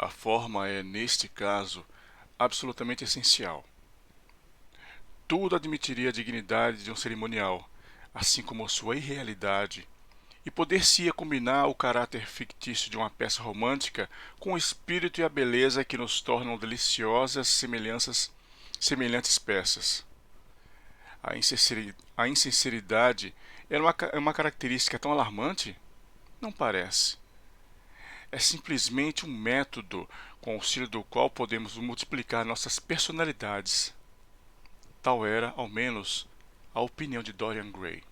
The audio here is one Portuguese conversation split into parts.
A forma é, neste caso, absolutamente essencial. Tudo admitiria a dignidade de um cerimonial, assim como sua irrealidade, e poder-se-ia combinar o caráter fictício de uma peça romântica com o espírito e a beleza que nos tornam deliciosas semelhantes peças. A insinceridade é uma característica tão alarmante? Não parece. É simplesmente um método com o auxílio do qual podemos multiplicar nossas personalidades. Tal era, ao menos, a opinião de Dorian Gray.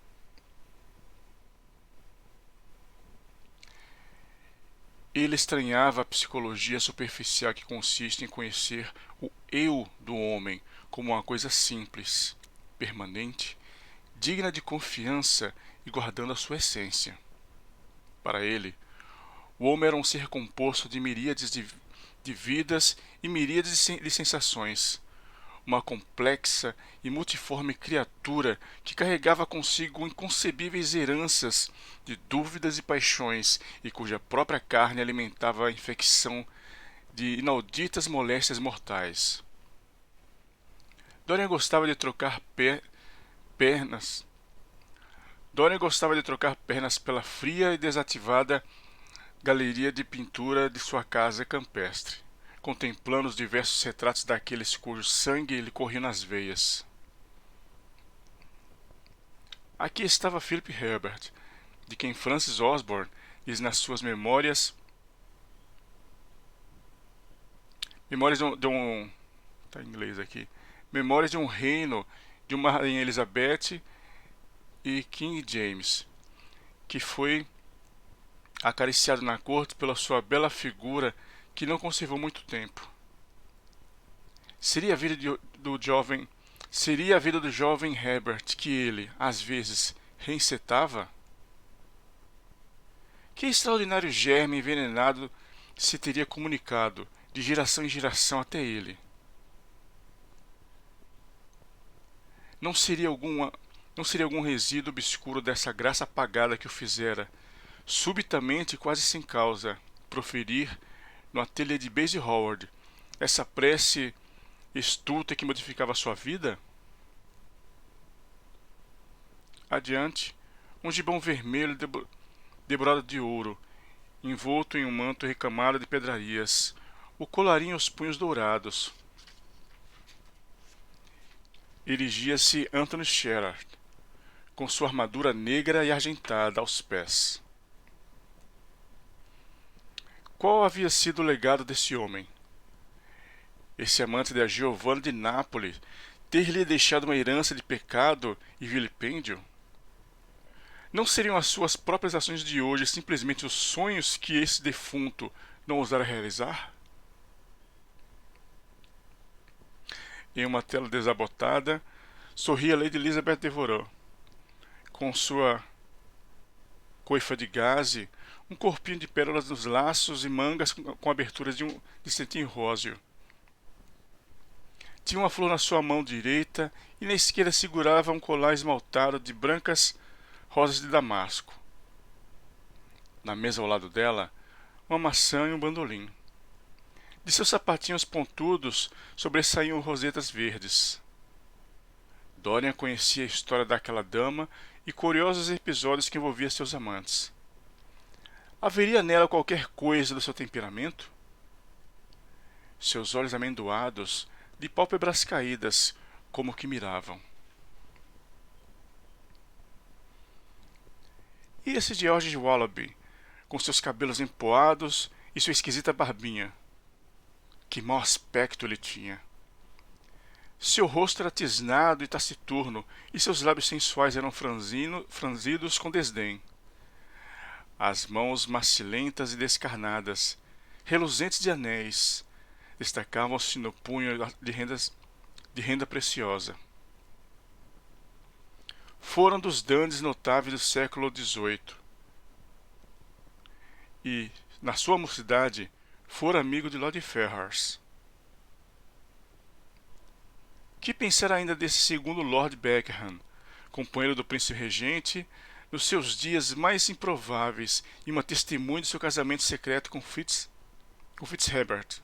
Ele estranhava a psicologia superficial que consiste em conhecer o eu do homem como uma coisa simples, permanente, digna de confiança e guardando a sua essência. Para ele, o homem era um ser composto de miríades de vidas e miríades de sensações, uma complexa e multiforme criatura que carregava consigo inconcebíveis heranças de dúvidas e paixões e cuja própria carne alimentava a infecção de inauditas moléstias mortais. Dorian gostava de trocar pernas. Dorian gostava de trocar pernas pela fria e desativada galeria de pintura de sua casa campestre, contemplando os diversos retratos daqueles cujo sangue lhe corria nas veias. Aqui estava Philip Herbert, de quem Francis Osborne diz nas suas Memórias tá em inglês aqui. Memórias de um reino de uma rainha Elizabeth e King James, que foi acariciado na corte pela sua bela figura que não conservou muito tempo. Seria a vida seria a vida do jovem Herbert que ele, às vezes, reencetava? Que extraordinário germe envenenado se teria comunicado, de geração em geração até ele? Não seria algum resíduo obscuro dessa graça apagada que o fizera, subitamente e quase sem causa, proferir, no ateliê de Basie Howard, essa prece estulta que modificava sua vida? Adiante, um gibão vermelho deborado de ouro, envolto em um manto recamado de pedrarias, o colarinho e os punhos dourados. Erigia-se Anthony Sherard, com sua armadura negra e argentada aos pés. Qual havia sido o legado desse homem? Esse amante da Giovanna de Nápoles ter-lhe deixado uma herança de pecado e vilipêndio? Não seriam as suas próprias ações de hoje simplesmente os sonhos que esse defunto não ousara realizar? Em uma tela desabotada, sorria Lady Elizabeth Devereux, com sua coifa de gaze, um corpinho de pérolas nos laços e mangas com aberturas de cetim róseo. Tinha uma flor na sua mão direita e na esquerda segurava um colar esmaltado de brancas rosas de damasco. Na mesa ao lado dela, uma maçã e um bandolim. De seus sapatinhos pontudos sobressaíam rosetas verdes. Dorian conhecia a história daquela dama e curiosos episódios que envolviam seus amantes. Haveria nela qualquer coisa do seu temperamento? Seus olhos amendoados, de pálpebras caídas, como que miravam. E esse George Wallaby, com seus cabelos empoados e sua esquisita barbinha? Que mau aspecto ele tinha! Seu rosto era tisnado e taciturno, e seus lábios sensuais eram franzidos com desdém. As mãos macilentas e descarnadas, reluzentes de anéis, destacavam-se no punho de renda preciosa. Foram dos dandies notáveis do século XVIII. E, na sua mocidade, fora amigo de Lord Ferrars. Que pensar ainda desse segundo Lord Beckenham, companheiro do príncipe regente, nos seus dias mais improváveis e uma testemunha de seu casamento secreto com com Fitzherbert.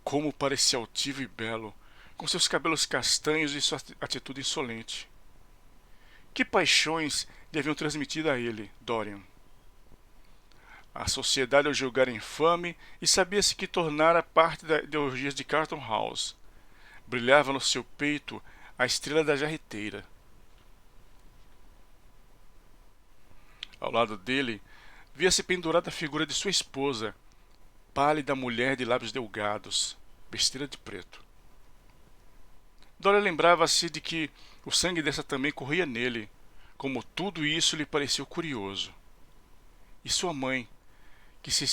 Como parecia altivo e belo, com seus cabelos castanhos e sua atitude insolente. Que paixões lhe haviam transmitido a ele, Dorian? A sociedade o julgara infame e sabia-se que tornara parte das ideologias de Carlton House. Brilhava no seu peito a estrela da jarreteira. Ao lado dele, via-se pendurada a figura de sua esposa, pálida mulher de lábios delgados, vestida de preto. Dora lembrava-se de que o sangue dessa também corria nele, como tudo isso lhe pareceu curioso. E sua mãe, que se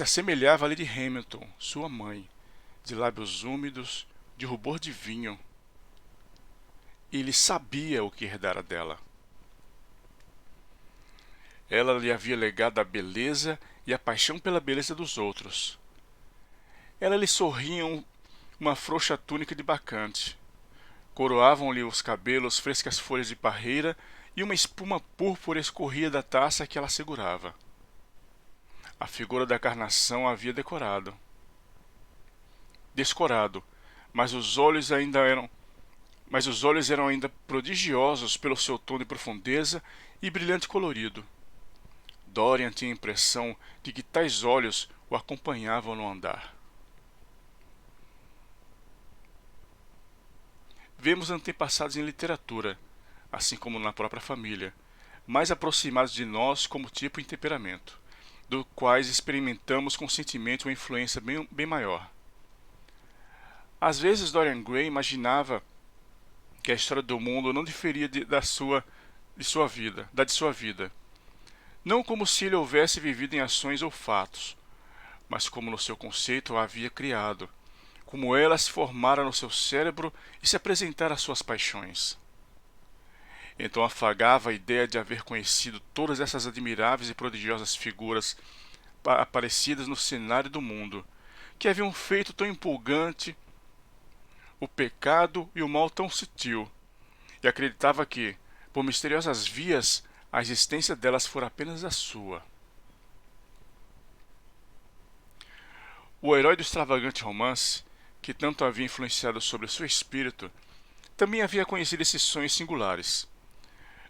assemelhava a Lady Hamilton, sua mãe, de lábios úmidos, de rubor de vinho. Ele sabia o que herdara dela. Ela lhe havia legado a beleza e a paixão pela beleza dos outros. Ela lhe sorria uma frouxa túnica de bacante. Coroavam-lhe os cabelos frescas folhas de parreira e uma espuma púrpura escorria da taça que ela segurava. A figura da carnação havia descorado, mas os olhos eram ainda prodigiosos pelo seu tom de profundeza e brilhante colorido. Dorian tinha a impressão de que tais olhos o acompanhavam no andar. Vemos antepassados em literatura, assim como na própria família, mais aproximados de nós como tipo e temperamento, do quais experimentamos com sentimento uma influência bem maior. Às vezes Dorian Gray imaginava que a história do mundo não diferia de sua vida, não como se ele houvesse vivido em ações ou fatos, mas como no seu conceito a havia criado, como ela se formara no seu cérebro e se apresentara às suas paixões. Então afagava a ideia de haver conhecido todas essas admiráveis e prodigiosas figuras aparecidas no cenário do mundo, que haviam feito tão empolgante o pecado e o mal tão sutil, e acreditava que, por misteriosas vias, a existência delas fora apenas a sua. O herói do extravagante romance, que tanto havia influenciado sobre seu espírito, também havia conhecido esses sonhos singulares.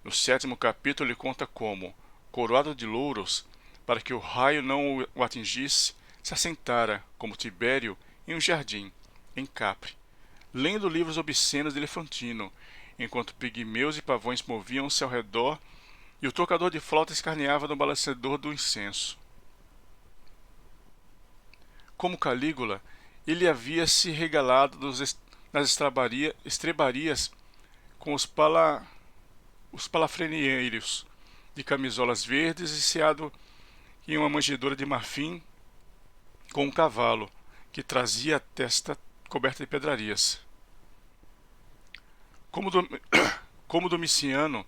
No 7º capítulo ele conta como, coroado de louros, para que o raio não o atingisse, se assentara, como Tibério, em um jardim, em Capri, lendo livros obscenos de Elefantino, enquanto pigmeus e pavões moviam-se ao redor e o tocador de flauta escarneava no balanceador do incenso. Como Calígula, ele havia se regalado nas estrebarias com os palafreneiros de camisolas verdes e ceado em uma manjedoura de marfim com um cavalo, que trazia a testa coberta de pedrarias. Como Domiciano,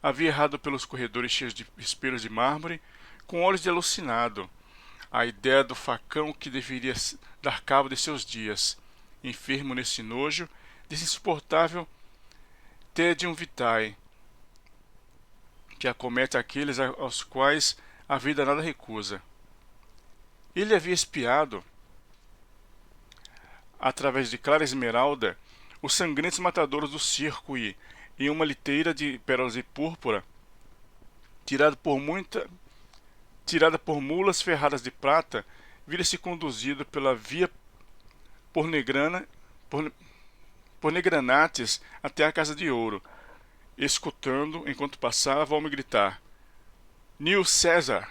havia errado pelos corredores cheios de espelhos de mármore, com olhos de alucinado, a ideia do facão que deveria dar cabo de seus dias, enfermo nesse nojo, desse insuportável tédium vitae, que acomete aqueles aos quais a vida nada recusa. Ele havia espiado, através de Clara Esmeralda, os sangrentos matadouros do circo e, em uma liteira de pérolas e púrpura, tirada por mulas ferradas de prata, vira-se conduzido pela via por Negranates até a Casa de Ouro, escutando, enquanto passava, ao me gritar: Nil César!